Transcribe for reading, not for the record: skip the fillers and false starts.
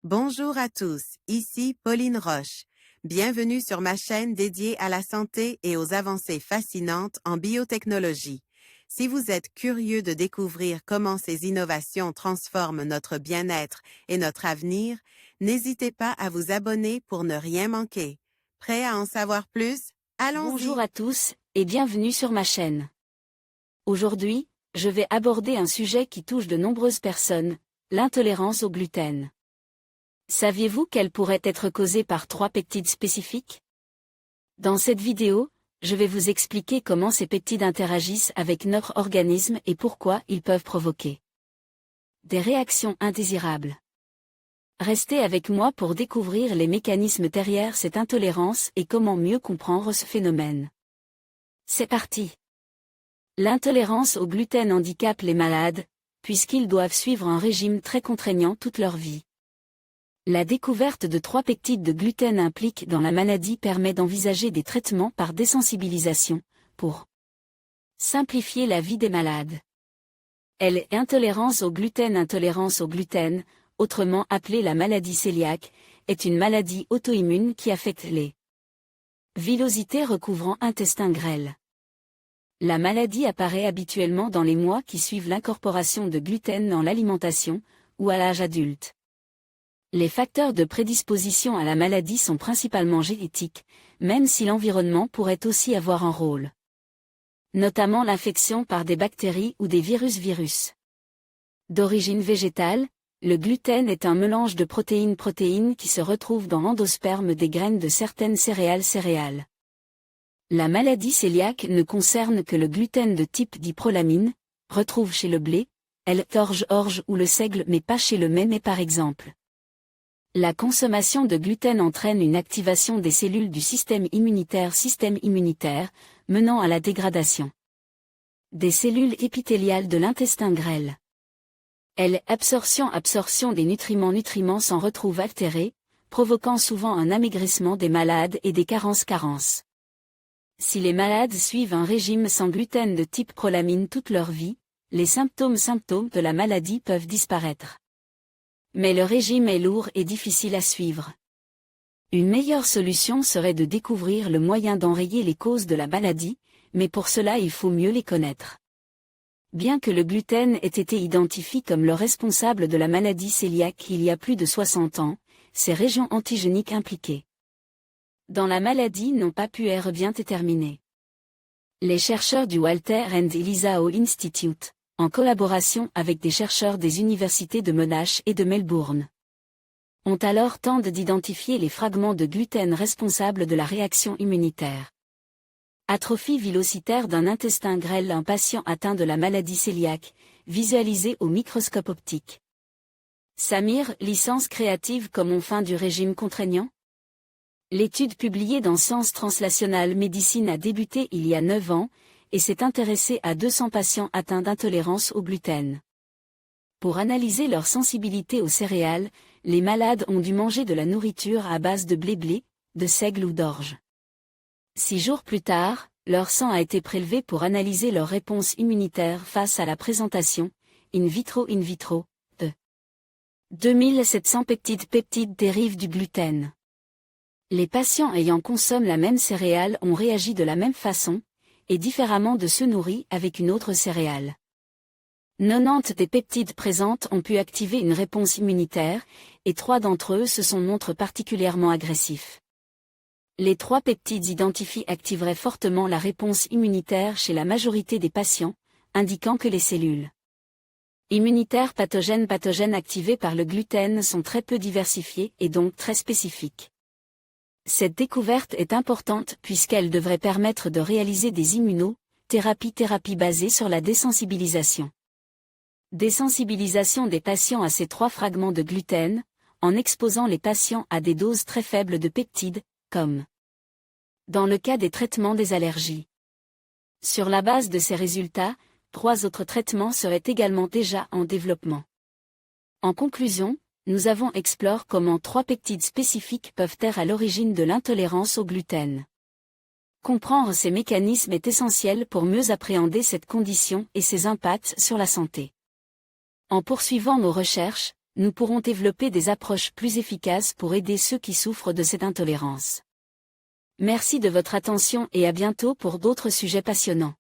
Bonjour à tous, ici Pauline Roche. Bienvenue sur ma chaîne dédiée à la santé et aux avancées fascinantes en biotechnologie. Si vous êtes curieux de découvrir comment ces innovations transforment notre bien-être et notre avenir, n'hésitez pas à vous abonner pour ne rien manquer. Prêt à en savoir plus? Bonjour Allons-y! à tous, et bienvenue sur ma chaîne. Aujourd'hui, je vais aborder un sujet qui touche de nombreuses personnes, l'intolérance au gluten. Saviez-vous qu'elle pourrait être causée par 3 peptides spécifiques? Dans cette vidéo, je vais vous expliquer comment ces peptides interagissent avec notre organisme et pourquoi ils peuvent provoquer des réactions indésirables. Restez avec moi pour découvrir les mécanismes derrière cette intolérance et comment mieux comprendre ce phénomène. C'est parti! L'intolérance au gluten handicape les malades, puisqu'ils doivent suivre un régime très contraignant toute leur vie. La découverte de 3 peptides de gluten impliqués dans la maladie permet d'envisager des traitements par désensibilisation, pour simplifier la vie des malades. Intolérance au gluten, autrement appelée la maladie cœliaque, est une maladie auto-immune qui affecte les villosités recouvrant intestin grêle. La maladie apparaît habituellement dans les mois qui suivent l'incorporation de gluten dans l'alimentation, ou à l'âge adulte. Les facteurs de prédisposition à la maladie sont principalement génétiques, même si l'environnement pourrait aussi avoir un rôle. Notamment l'infection par des bactéries ou des virus. D'origine végétale, le gluten est un mélange de protéines qui se retrouvent dans l'endosperme des graines de certaines céréales. La maladie cœliaque ne concerne que le gluten de type diprolamine, retrouve chez le blé, orge ou le seigle mais pas chez le mets par exemple. La consommation de gluten entraîne une activation des cellules du système immunitaire, menant à la dégradation des cellules épithéliales de l'intestin grêle. Absorption des nutriments s'en retrouve altérée, provoquant souvent un amaigrissement des malades et des carences. Si les malades suivent un régime sans gluten de type prolamine toute leur vie, les symptômes de la maladie peuvent disparaître. Mais le régime est lourd et difficile à suivre. Une meilleure solution serait de découvrir le moyen d'enrayer les causes de la maladie, mais pour cela il faut mieux les connaître. Bien que le gluten ait été identifié comme le responsable de la maladie cœliaque il y a plus de 60 ans, ces régions antigéniques impliquées dans la maladie n'ont pas pu être bien déterminées. Les chercheurs du Walter and Eliza Hall Institute, en collaboration avec des chercheurs des universités de Monash et de Melbourne, ont alors tenté d'identifier les fragments de gluten responsables de la réaction immunitaire. Atrophie villositaire d'un intestin grêle, un patient atteint de la maladie cœliaque, visualisé au microscope optique. Samir, licence créative comme fin du régime contraignant? L'étude publiée dans Science Translational Medicine a débuté il y a 9 ans, et s'est intéressée à 200 patients atteints d'intolérance au gluten. Pour analyser leur sensibilité aux céréales, les malades ont dû manger de la nourriture à base de blé, de seigle ou d'orge. 6 jours plus tard, leur sang a été prélevé pour analyser leur réponse immunitaire face à la présentation, in vitro, de 2700 peptides dérivent du gluten. Les patients ayant consommé la même céréale ont réagi de la même façon, et différemment de ceux nourris avec une autre céréale. 90 des peptides présentes ont pu activer une réponse immunitaire, et 3 d'entre eux se sont montrés particulièrement agressifs. Les 3 peptides identifiés activeraient fortement la réponse immunitaire chez la majorité des patients, indiquant que les cellules immunitaires pathogènes activées par le gluten sont très peu diversifiées et donc très spécifiques. Cette découverte est importante puisqu'elle devrait permettre de réaliser des immunothérapies basées sur la désensibilisation. Désensibilisation des patients à ces 3 fragments de gluten, en exposant les patients à des doses très faibles de peptides, comme dans le cas des traitements des allergies. Sur la base de ces résultats, 3 autres traitements seraient également déjà en développement. En conclusion, nous avons exploré comment 3 peptides spécifiques peuvent être à l'origine de l'intolérance au gluten. Comprendre ces mécanismes est essentiel pour mieux appréhender cette condition et ses impacts sur la santé. En poursuivant nos recherches, nous pourrons développer des approches plus efficaces pour aider ceux qui souffrent de cette intolérance. Merci de votre attention et à bientôt pour d'autres sujets passionnants.